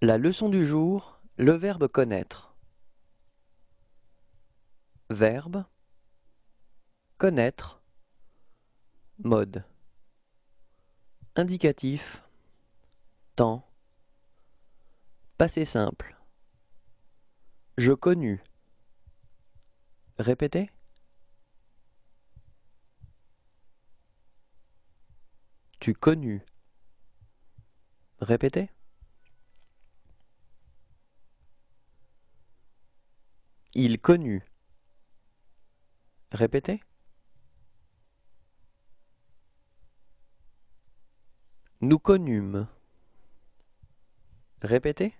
La leçon du jour, le verbe connaître. Verbe, connaître, mode. Indicatif, temps, passé simple. Je connus. Répétez. Tu connus. Répétez. Il connut. Répétez. Nous connûmes. Répétez.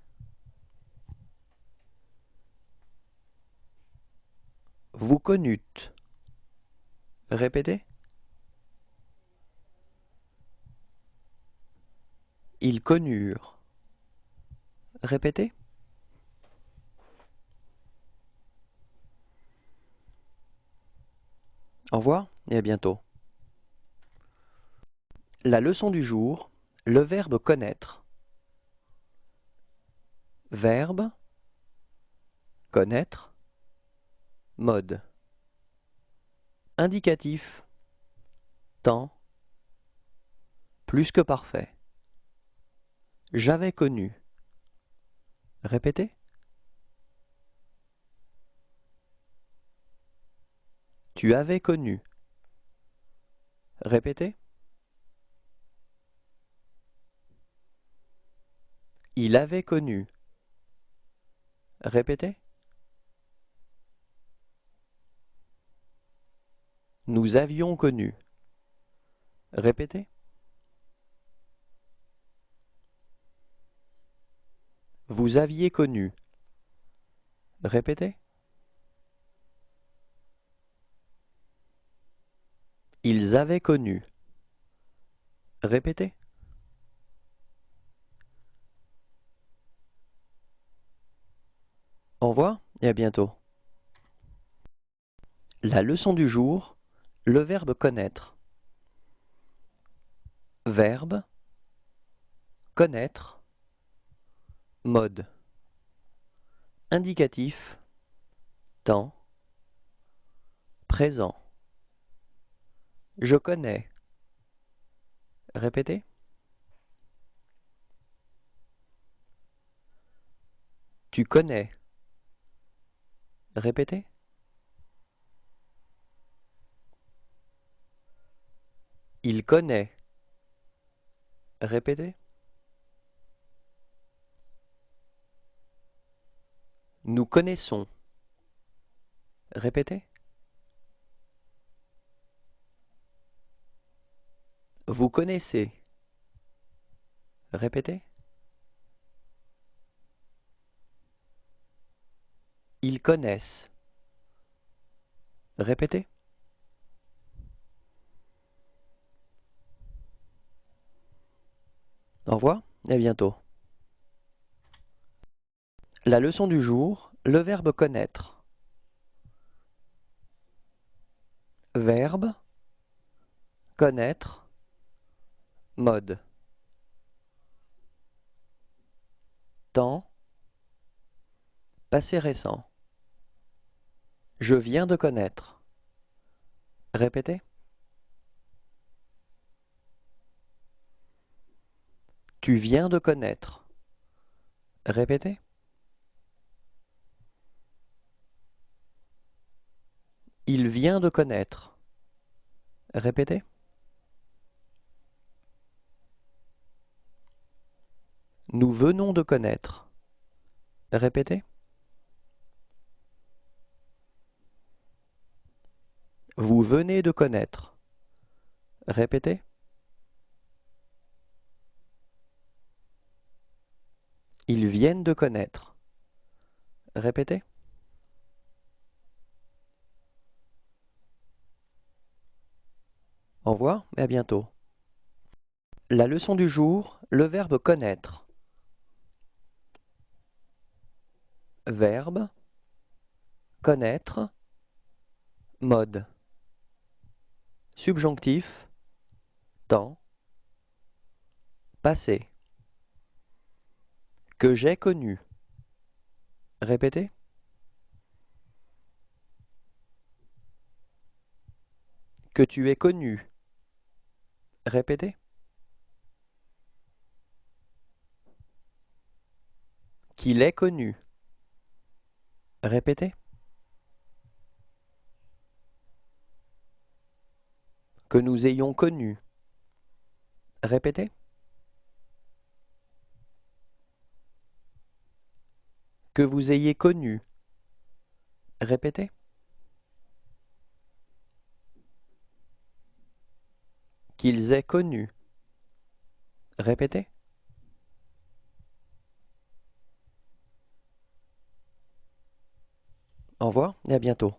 Vous connûtes. Répétez. Ils connurent. Répétez. Au revoir et à bientôt. La leçon du jour, le verbe connaître. Verbe, connaître, mode. Indicatif, temps, plus que parfait. J'avais connu. Répétez. Tu avais connu. Répétez. Il avait connu. Répétez. Nous avions connu. Répétez. Vous aviez connu. Répétez. Ils avaient connu. Répétez. Au revoir et à bientôt. La leçon du jour, le verbe connaître. Verbe, connaître, mode. Indicatif, temps, présent. Je connais. Répétez. Tu connais. Répétez. Il connaît. Répétez. Nous connaissons. Répétez. Vous connaissez. Répétez. Ils connaissent. Répétez. Au revoir et à bientôt. La leçon du jour, le verbe connaître. Verbe, connaître, mode. Temps, passé récent. Je viens de connaître. Répétez. Tu viens de connaître. Répétez. Il vient de connaître. Répétez. Nous venons de connaître. Répétez. Vous venez de connaître. Répétez. Ils viennent de connaître. Répétez. Au revoir et à bientôt. La leçon du jour, le verbe connaître. Verbe, connaître, mode. Subjonctif, temps, passé. Que j'ai connu. Répétez. Que tu aies connu. Répétez. Qu'il ait connu. Répétez. Que nous ayons connu. Répétez. Que vous ayez connu. Répétez. Qu'ils aient connu. Répétez. Au revoir et à bientôt.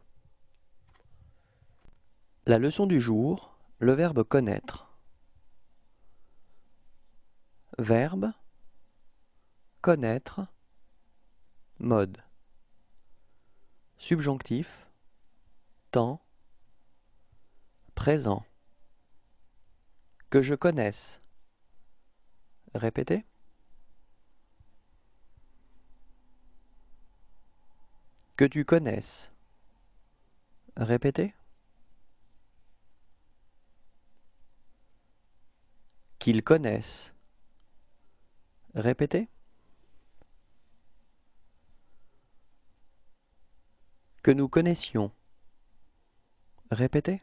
La leçon du jour, le verbe connaître. Verbe, connaître, mode. Subjonctif, temps, présent. Que je connaisse. Répétez. Que tu connaisses. Répétez. Qu'ils connaissent. Répétez. Que nous connaissions. Répétez.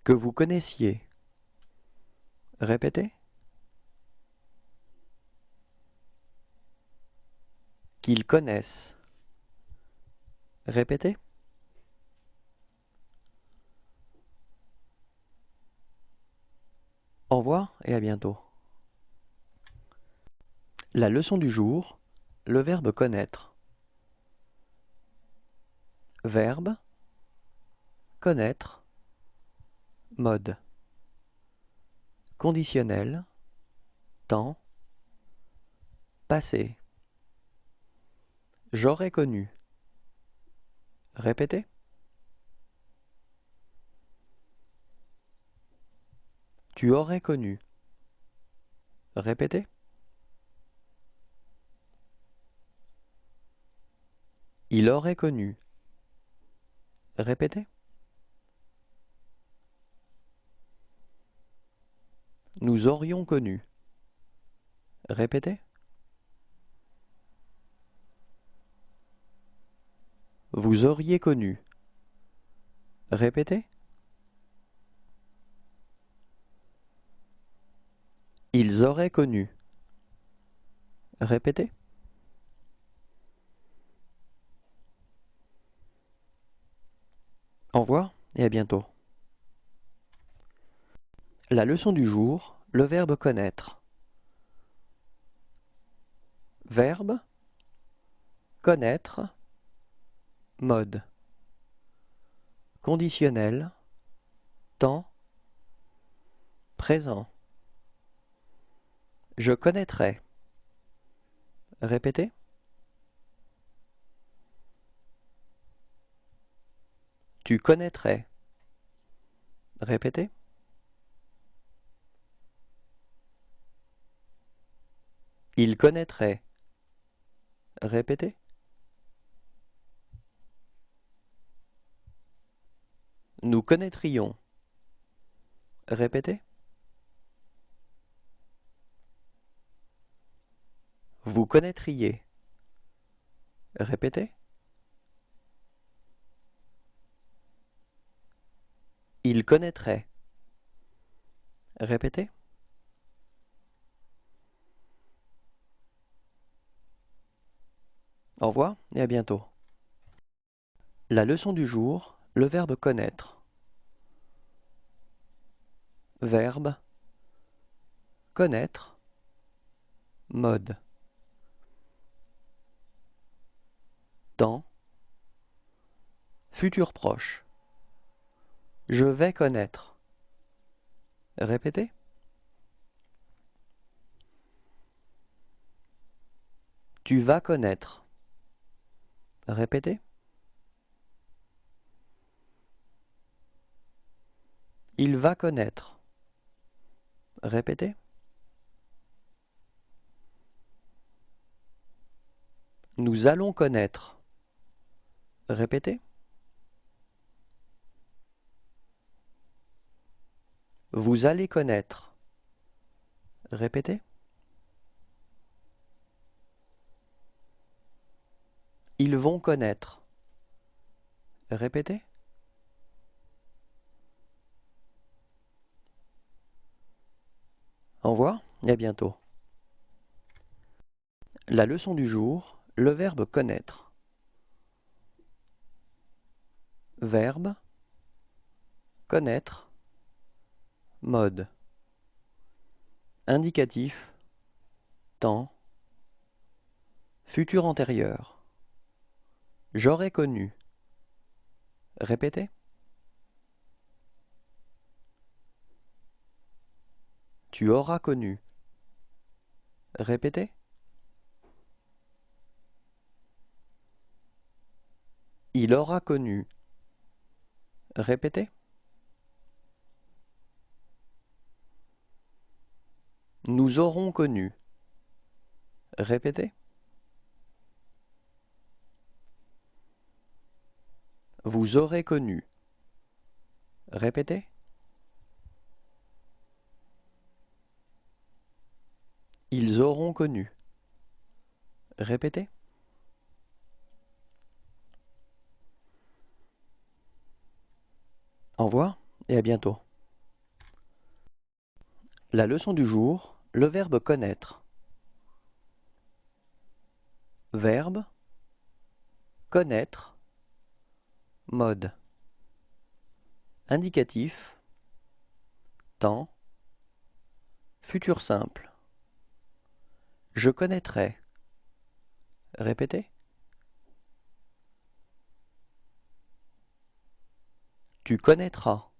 Que vous connaissiez. Répétez. Qu'ils connaissent. Répétez. Au revoir et à bientôt. La leçon du jour, le verbe connaître. Verbe, connaître, mode. Conditionnel, temps, passé. J'aurais connu. Répétez. Tu aurais connu. Répétez. Il aurait connu. Répétez. Nous aurions connu. Répétez. Vous auriez connu. Répétez. Ils auraient connu. Répétez. Au revoir et à bientôt. La leçon du jour, le verbe connaître. Verbe, connaître, mode. Conditionnel, temps, présent. Je connaîtrai. Répétez. Tu connaîtrais. Répétez. Il connaîtrait. Répétez. Nous connaîtrions. Répétez. Vous connaîtriez. Répétez. Il connaîtrait. Répétez. Au revoir et à bientôt. La leçon du jour, le verbe connaître. Verbe, connaître, mode. Temps, futur proche. Je vais connaître. Répétez. Tu vas connaître. Répétez. Il va connaître. Répétez. Nous allons connaître. Répétez. Vous allez connaître. Répétez. Ils vont connaître. Répétez. Au revoir et à bientôt. La leçon du jour, le verbe connaître. Verbe, connaître, mode. Indicatif, temps, futur antérieur. J'aurais connu. Répétez. Tu auras connu. Répétez. Il aura connu. Répétez. Nous aurons connu. Répétez. Vous aurez connu. Répétez. Ils auront connu. Répétez. Au revoir et à bientôt. La leçon du jour, le verbe connaître. Verbe, connaître, mode. Indicatif, temps, futur simple. Je connaîtrai. Répétez. Tu connaîtras.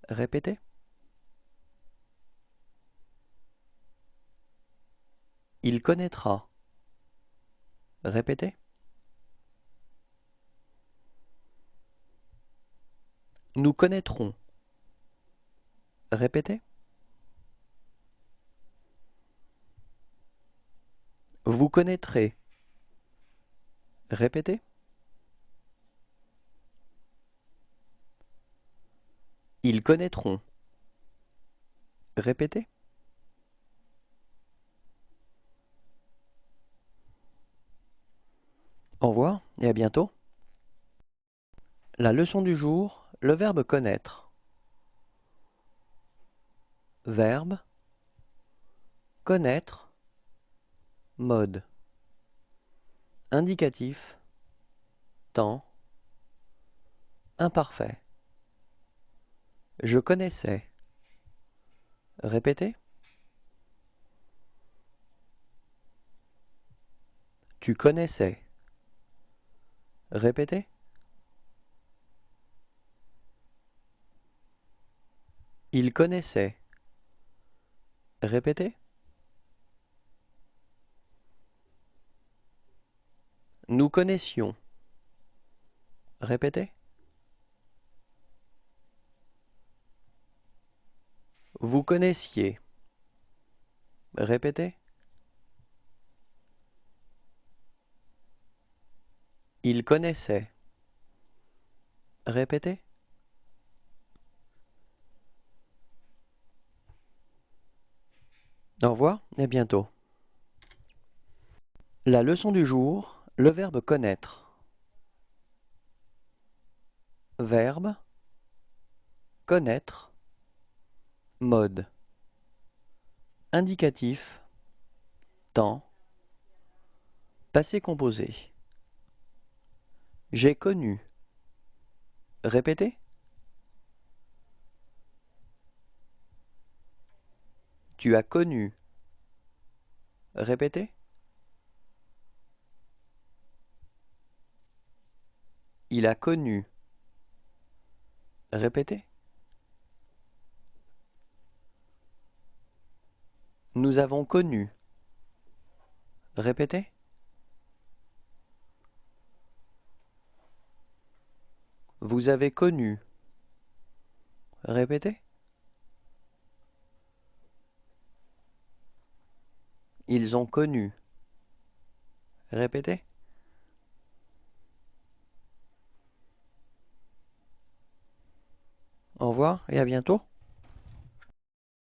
Répétez. Il connaîtra. Répétez. Nous connaîtrons. Répétez. Vous connaîtrez. Répétez. Ils connaîtront. Répétez. Au revoir et à bientôt. La leçon du jour, le verbe connaître. Verbe, connaître, mode. Indicatif, temps, imparfait. Je connaissais. Répétez. Tu connaissais. Répétez. Il connaissait. Répétez. Nous connaissions. Répétez. Vous connaissiez. Répétez. Il connaissait. Répétez. Au revoir et à bientôt. La leçon du jour, le verbe connaître. Verbe, connaître, mode. Indicatif, temps, passé composé. J'ai connu. Répétez. Tu as connu. Répétez. Il a connu. Répétez. Nous avons connu. Répétez. Vous avez connu. Répétez. Ils ont connu. Répétez. Au revoir et à bientôt.